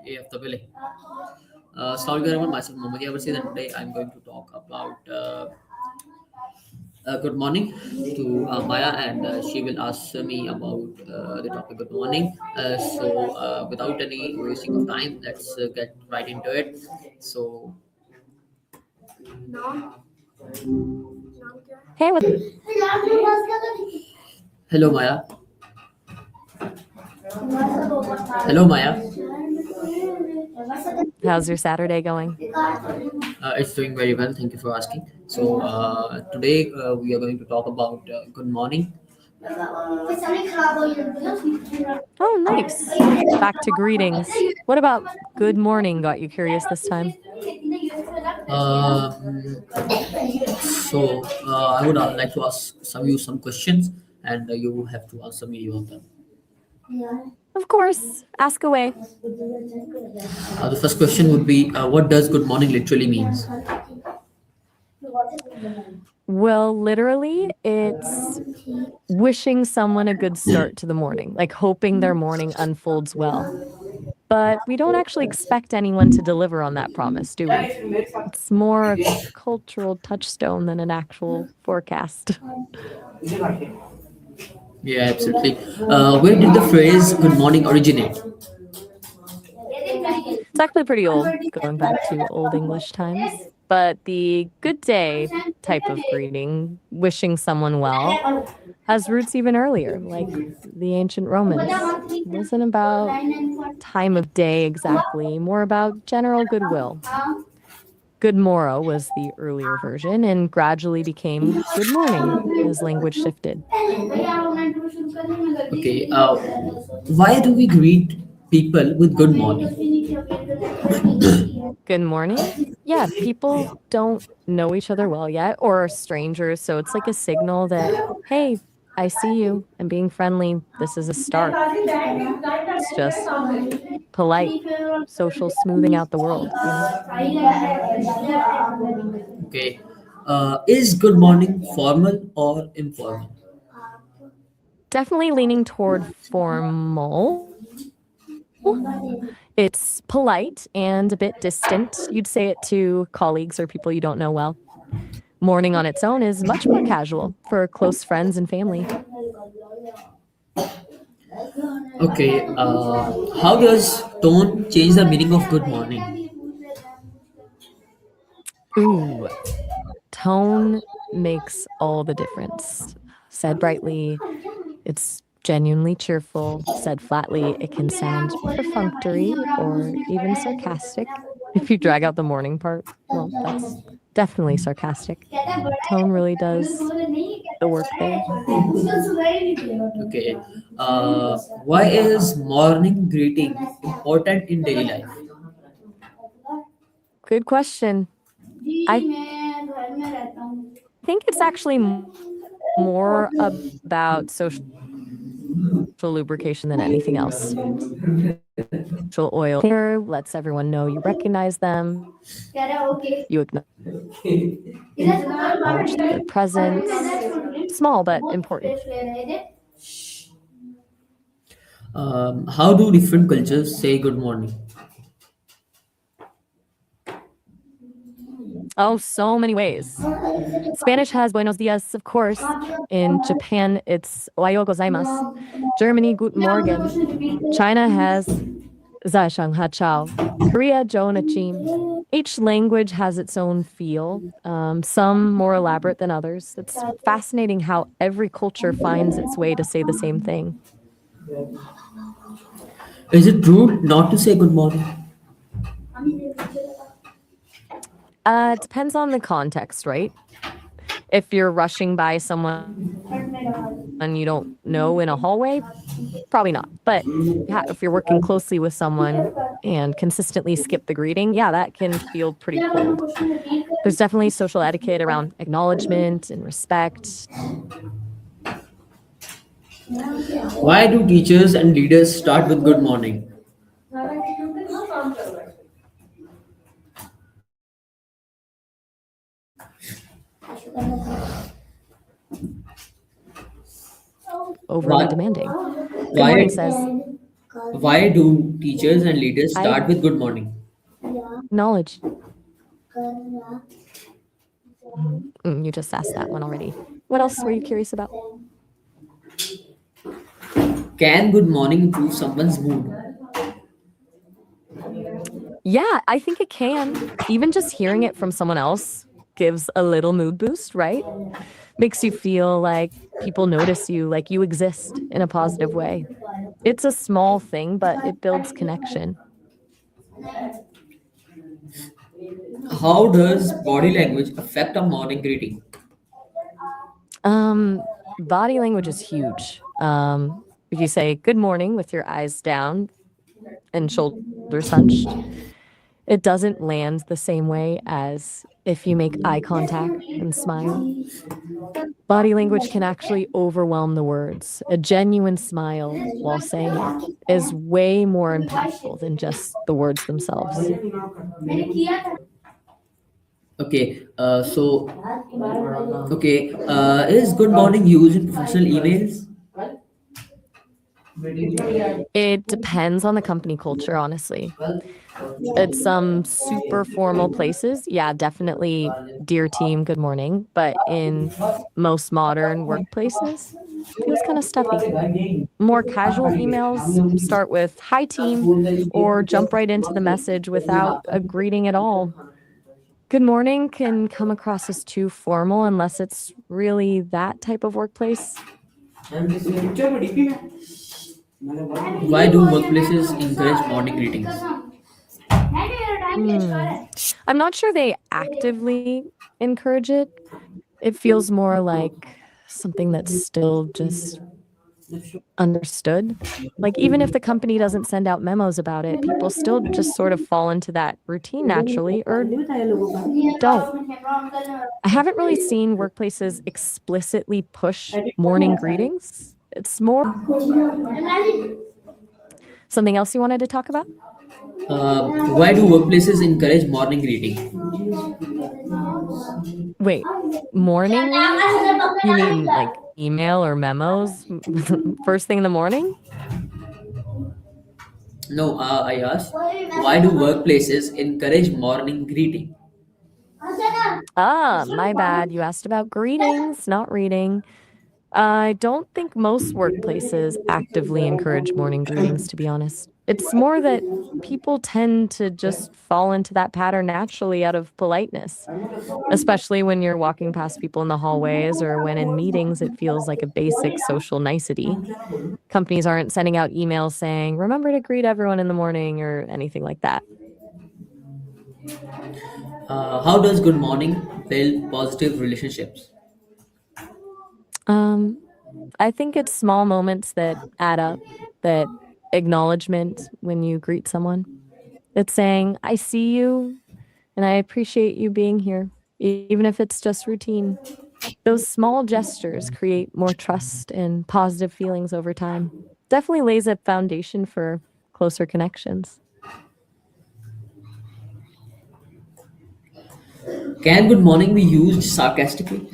AFW. Assalamualaikum everyone, myself Mohammad Yawar Climate, and today I'm going to talk about good morning to Maya, and she will ask me about the topic good morning. Without any wasting of time, let's get right into it. So, Hey, hello Maya. Hello Maya. how's your Saturday going? It's doing very well. Thank you for asking. So today we are going to talk about good morning. Oh, nice. Back to greetings. What about good morning got you curious this time? Um, I would like to ask some questions, and you have to answer me on them. Of course, ask away. The first question would be, what does good morning literally means? Well, literally, it's wishing someone a good start to the morning, like hoping their morning unfolds well. But we don't actually expect anyone to deliver on that promise, do we? It's more a cultural touchstone than an actual forecast. Yeah, absolutely. Where did the phrase "good morning" originate? It's actually pretty old, going back to Old English times. But the good day type of greeting, wishing someone well, has roots even earlier, like the ancient Romans. It wasn't about time of day exactly, more about general goodwill. Good morrow was the earlier version and gradually became good morning as language shifted. Okay. Why do we greet people with "good morning"? Good morning. Yeah, people don't know each other well yet or are strangers. So it's like a signal that, hey, I see you. I'm being friendly. This is a start. It's just polite, social smoothing out the world. Okay. Is good morning formal or informal? Definitely leaning toward formal. It's polite and a bit distant. You'd say it to colleagues or people you don't know well. Morning on its own is much more casual for close friends and family. Okay. How does tone change the meaning of good morning? Ooh, tone makes all the difference. Said brightly, it's genuinely cheerful. Said flatly, it can sound perfunctory or even sarcastic. If you drag out the morning part, well, that's definitely sarcastic. Tone really does the work there. Okay. Why is morning greeting important in daily life? Good question. I think it's actually more about social lubrication than anything else. Essential oil cleaner lets everyone know you recognize them, you acknowledge their presence. Small but important. How do different cultures say good morning? Oh, so many ways. Spanish has buenos dias, of course. In Japan, it's ohayo gozaimasu. Germany, guten Morgen. China has zaishang hachao. Korea, jonachim. Each language has its own feel, some more elaborate than others. It's fascinating how every culture finds its way to say the same thing. Is it rude not to say good morning? It depends on the context, right? If you're rushing by someone you don't know in a hallway, probably not. But yeah, if you're working closely with someone and consistently skip the greeting, yeah, that can feel pretty cold. There's definitely social etiquette around acknowledgement and respect. Why do teachers and leaders start with good morning? Overly Why? demanding. Good Why? morning says, Why do teachers and leaders I start with good morning? acknowledge. You just asked that one already. What else were you curious about? Can good morning improve someone's mood? Yeah, I think it can. Even just hearing it from someone else gives a little mood boost, right? Makes you feel like people notice you, like you exist in a positive way. It's a small thing, but it builds connection. How does body language affect a morning greeting? Body language is huge. If you say good morning with your eyes down and shoulders hunched, it doesn't land the same way as if you make eye contact and smile. Body language can actually overwhelm the words. A genuine smile while saying it is way more impactful than just the words themselves. Okay, is good morning used in professional emails? It depends on the company culture, honestly. At some super formal places, yeah, definitely dear team, good morning. But in most modern workplaces, feels kind of stuffy. More casual emails start with hi team or jump right into the message without a greeting at all. Good morning can come across as too formal unless it's really that type of workplace. Why do workplaces encourage morning greetings? Hmm. I'm not sure they actively encourage it. It feels more like something that's still just understood. Like, even if the company doesn't send out memos about it, people still just sort of fall into that routine naturally or don't. I haven't really seen workplaces explicitly push morning greetings. It's more something else you wanted to talk about? Why do workplaces encourage morning greeting? Wait, morning greetings? You mean like email or memos first thing in the morning? No, I asked, why do workplaces encourage morning greeting? Ah, my bad. You asked about greetings, not reading. I don't think most workplaces actively encourage morning greetings, to be honest. It's more that people tend to just fall into that pattern naturally out of politeness, especially when you're walking past people in the hallways or when in meetings it feels like a basic social nicety. Companies aren't sending out emails saying, remember to greet everyone in the morning or anything like that. How does good morning build positive relationships? Um, I think it's small moments that add up, that acknowledgement when you greet someone. It's saying, I see you and I appreciate you being here, even if it's just routine. Those small gestures create more trust and positive feelings over time. Definitely lays a foundation for closer connections. Can good morning be used sarcastically?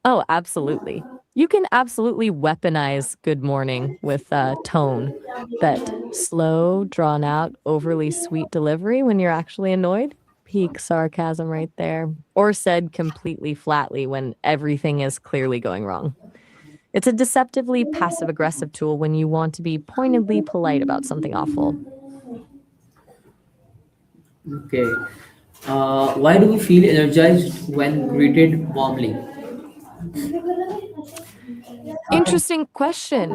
Oh, absolutely. You can absolutely weaponize good morning with tone, that slow, drawn out, overly sweet delivery when you're actually annoyed. Peak sarcasm right there. Or said completely flatly when everything is clearly going wrong. It's a deceptively passive aggressive tool when you want to be pointedly polite about something awful. Okay. Why do we feel energized when greeted warmly? Interesting question.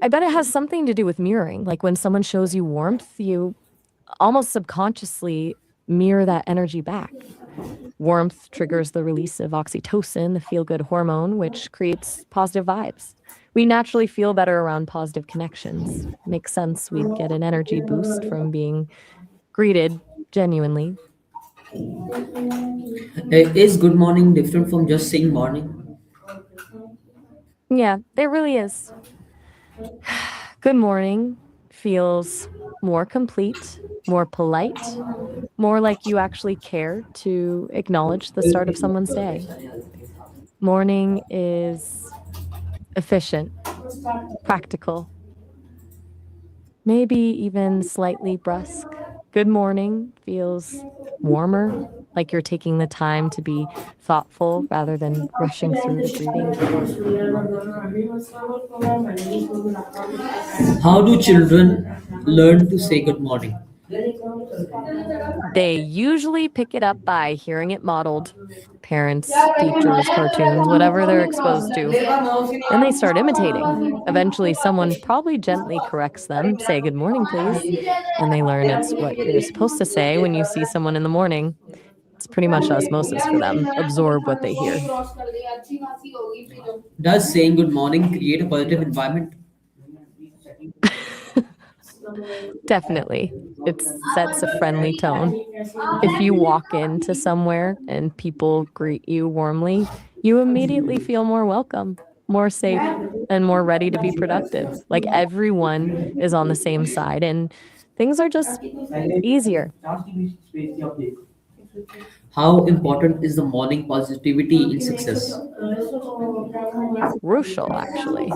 I bet it has something to do with mirroring. Like when someone shows you warmth, you almost subconsciously mirror that energy back. Warmth triggers the release of oxytocin, the feel good hormone, which creates positive vibes. We naturally feel better around positive connections. Makes sense we'd get an energy boost from being greeted genuinely. Is good morning different from just saying morning? Yeah, it really is. Good morning feels more complete, more polite, more like you actually care to acknowledge the start of someone's day. Morning is efficient, practical. maybe even slightly brusque. Good morning feels warmer, like you're taking the time to be thoughtful rather than rushing through the greeting. How do children learn to say good morning? They usually pick it up by hearing it modeled. Parents, teachers, cartoons, whatever they're exposed to. Then they start imitating. Eventually, someone probably gently corrects them, say good morning, please. And they learn it's what you're supposed to say when you see someone in the morning. It's pretty much osmosis for them, absorb what they hear. Does saying good morning create a positive environment? Definitely. It sets a friendly tone. If you walk into somewhere and people greet you warmly, you immediately feel more welcome, more safe, and more ready to be productive. Like everyone is on the same side and things are just easier. How important is the morning positivity in success? Crucial, actually.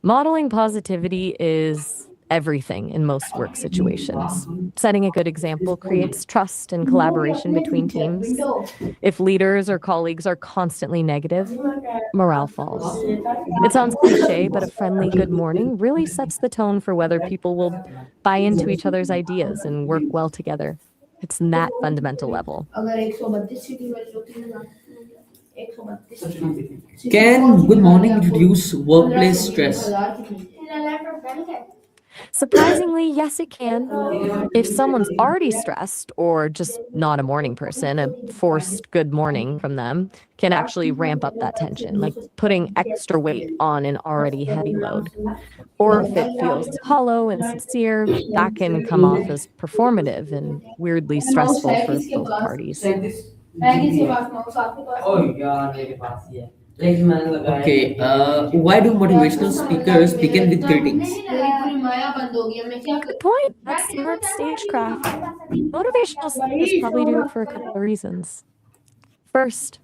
Modeling positivity is everything in most work situations. Setting a good example creates trust and collaboration between teams. If leaders or colleagues are constantly negative, morale falls. It sounds cliche, but a friendly good morning really sets the tone for whether people will buy into each other's ideas and work well together. It's in that fundamental level. Can good morning reduce workplace stress? Surprisingly, yes, it can. If someone's already stressed or just not a morning person, a forced good morning from them can actually ramp up that tension, like putting extra weight on an already heavy load. Or if it feels hollow and sincere, that can come off as performative and weirdly stressful for both parties. Okay, why do motivational speakers begin with greetings? Good point. That's smart stagecraft. Motivational speakers probably do it for a couple of reasons. First,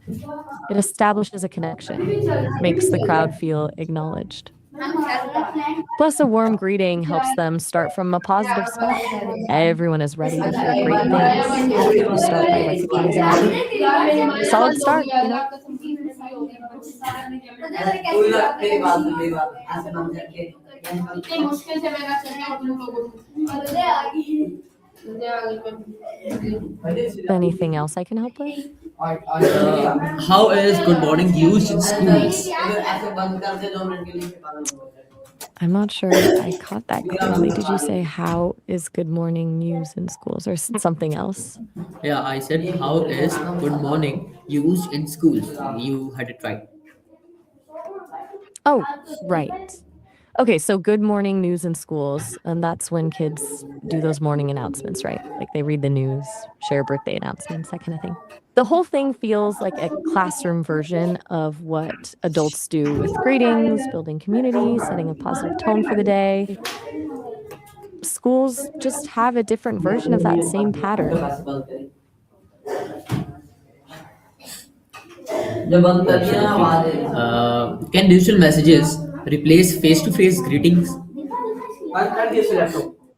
it establishes a connection, makes the crowd feel acknowledged. Plus, a warm greeting helps them start from a positive spot. Everyone is ready to hear great things if you start by recognizing that. Solid start, you know? Anything else I can help with? How is good morning used in schools? I'm not sure I caught that clearly. Did you say how is good morning used in schools or something else? Yeah, I said how is good morning used in schools? You had it right. Oh, right. Okay, so good morning news in schools, and that's when kids do those morning announcements, right? Like they read the news, share birthday announcements, that kind of thing. The whole thing feels like a classroom version of what adults do with greetings, building community, setting a positive tone for the day. Schools just have a different version of that same pattern. Can digital messages replace face-to-face greetings?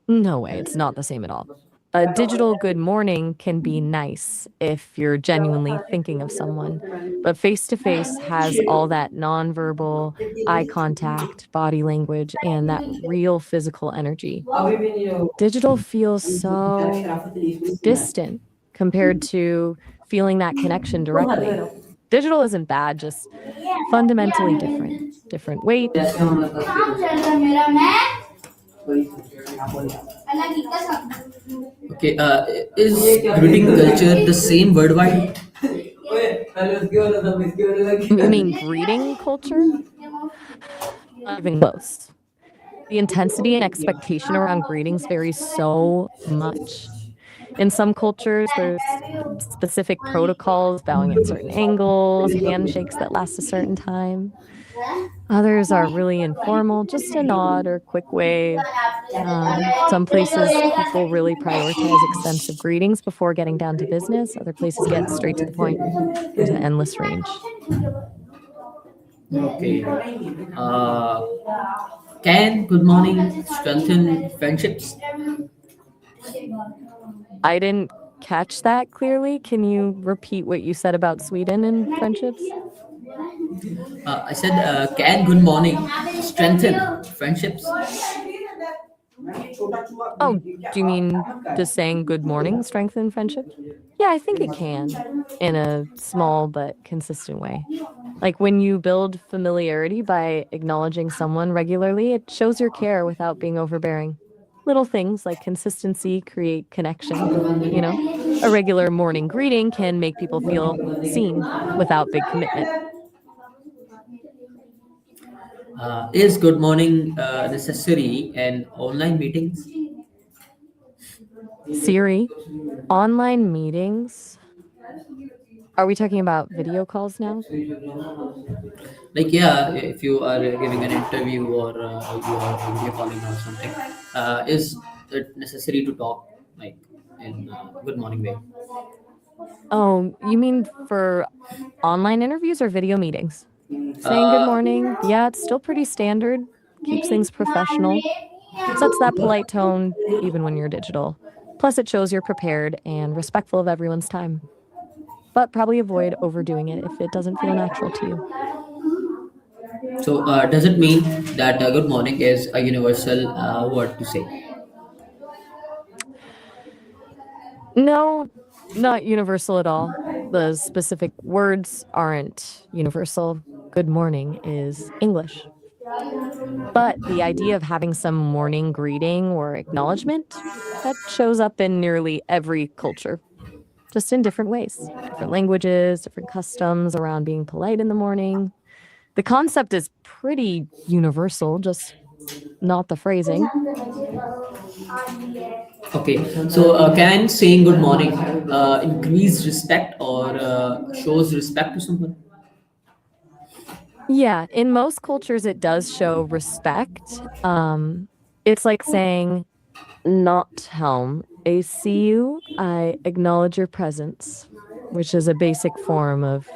No way, it's not the same at all. A digital good morning can be nice if you're genuinely thinking of someone, but face to face has all that nonverbal eye contact, body language, and that real physical energy. Digital feels so distant compared to feeling that connection directly. Digital isn't bad, just fundamentally different. Different weight. Okay, is greeting culture the same worldwide? You mean greeting culture? Not even close. The intensity and expectation around greetings varies so much. In some cultures, there's specific protocols, bowing at certain angles, handshakes that last a certain time. Others are really informal, just a nod or quick wave. Some places, people really prioritize extensive greetings before getting down to business. Other places get straight to the point. There's an endless range. Okay. Uh, Can good morning strengthen friendships? I didn't catch that clearly. Can you repeat what you said about Sweden and friendships? I said, can good morning strengthen friendships? Oh, do you mean does saying good morning strengthen friendships? Yeah, I think it can in a small but consistent way. Like when you build familiarity by acknowledging someone regularly, it shows your care without being overbearing. Little things like consistency create connection, you know? A regular morning greeting can make people feel seen without big commitment. Is good morning necessary in online meetings? Siri, online meetings. Are we talking about video calls now? Like, yeah, if you are giving an interview or you are video calling or something, is it necessary to talk like in good morning way? Oh, you mean for online interviews or video meetings? Saying good Uh, morning, yeah, it's still pretty standard, keeps things professional, sets that polite tone even when you're digital. Plus, it shows you're prepared and respectful of everyone's time. But probably avoid overdoing it if it doesn't feel natural to you. so, does it mean that good morning is a universal word to say? No, not universal at all. The specific words aren't universal. Good morning is English. But the idea of having some morning greeting or acknowledgement, that shows up in nearly every culture, just in different ways, different languages, different customs around being polite in the morning. The concept is pretty universal, just not the phrasing. Okay, so can saying good morning increase respect or shows respect to someone? Yeah, in most cultures, it does show respect. It's like saying, not helm, I see you, I acknowledge your presence, which is a basic form of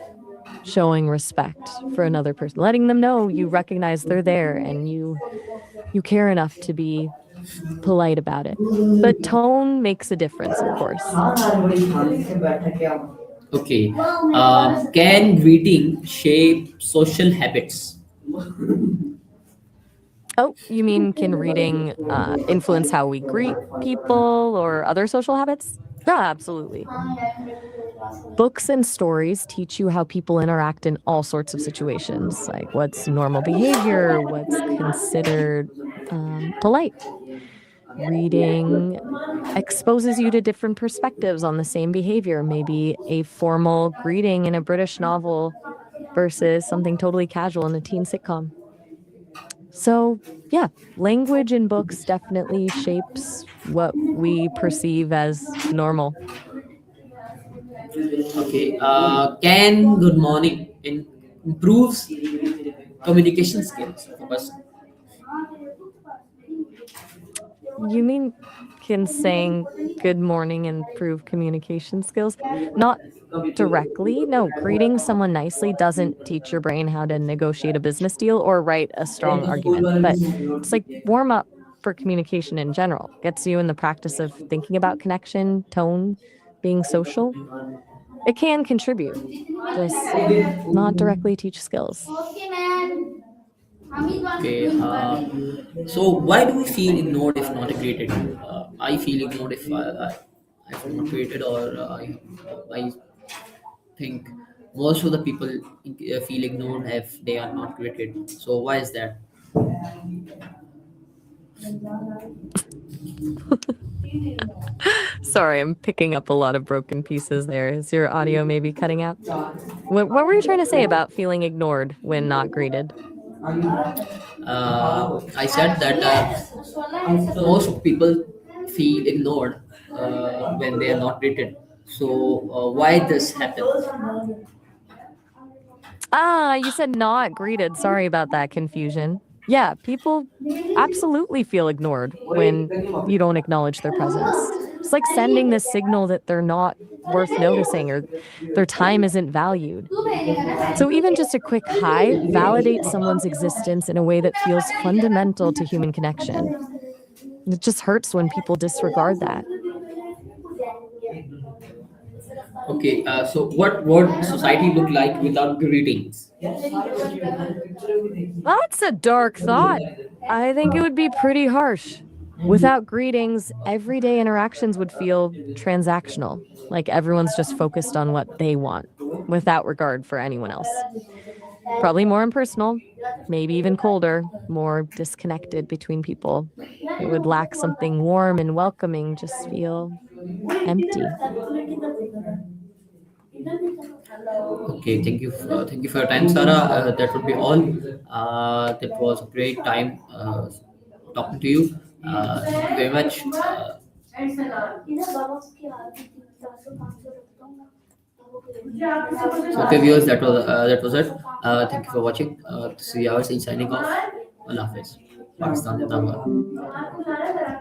showing respect for another person, letting them know you recognize they're there and you care enough to be polite about it. But tone makes a difference, of course. Okay, can greeting shape social habits? Oh, you mean can reading influence how we greet people or other social habits? Yeah, absolutely. Books and stories teach you how people interact in all sorts of situations, like what's normal behavior, what's considered polite. Reading exposes you to different perspectives on the same behavior, maybe a formal greeting in a British novel versus something totally casual in a teen sitcom. So, yeah, language in books definitely shapes what we perceive as normal. Okay, can good morning improves communication skills of a person? You mean can saying good morning improve communication skills? Not directly. No, greeting someone nicely doesn't teach your brain how to negotiate a business deal or write a strong argument, but it's like warm up for communication in general. Gets you in the practice of thinking about connection, tone, being social. It can contribute, just not directly teach skills. Okay, so why do we feel ignored if not greeted? I feel ignored if I'm not greeted, or I think most of the people feel ignored if they are not greeted. So why is that? Sorry, I'm picking up a lot of broken pieces there. Is your audio maybe cutting out? What were you trying to say about feeling ignored when not greeted? I said that most people feel ignored when they are not greeted. So why this happen? Ah, you said not greeted. Sorry about that confusion. Yeah, people absolutely feel ignored when you don't acknowledge their presence. It's like sending this signal that they're not worth noticing or their time isn't valued. So even just a quick hi validates someone's existence in a way that feels fundamental to human connection. It just hurts when people disregard that. Okay, so what would society look like without greetings? That's a dark thought. I think it would be pretty harsh. Without greetings, everyday interactions would feel transactional, like everyone's just focused on what they want, without regard for anyone else. Probably more impersonal, maybe even colder, more disconnected between people. It would lack something warm and welcoming, just feel empty. Okay, thank you for your time, Sarah. That would be all. That was a great time talking to you. Thank you very much. So, okay, viewers, that was it. Thank you for watching. This is Yawar signing off. Allah Hafiz. Pakistan Zindabad.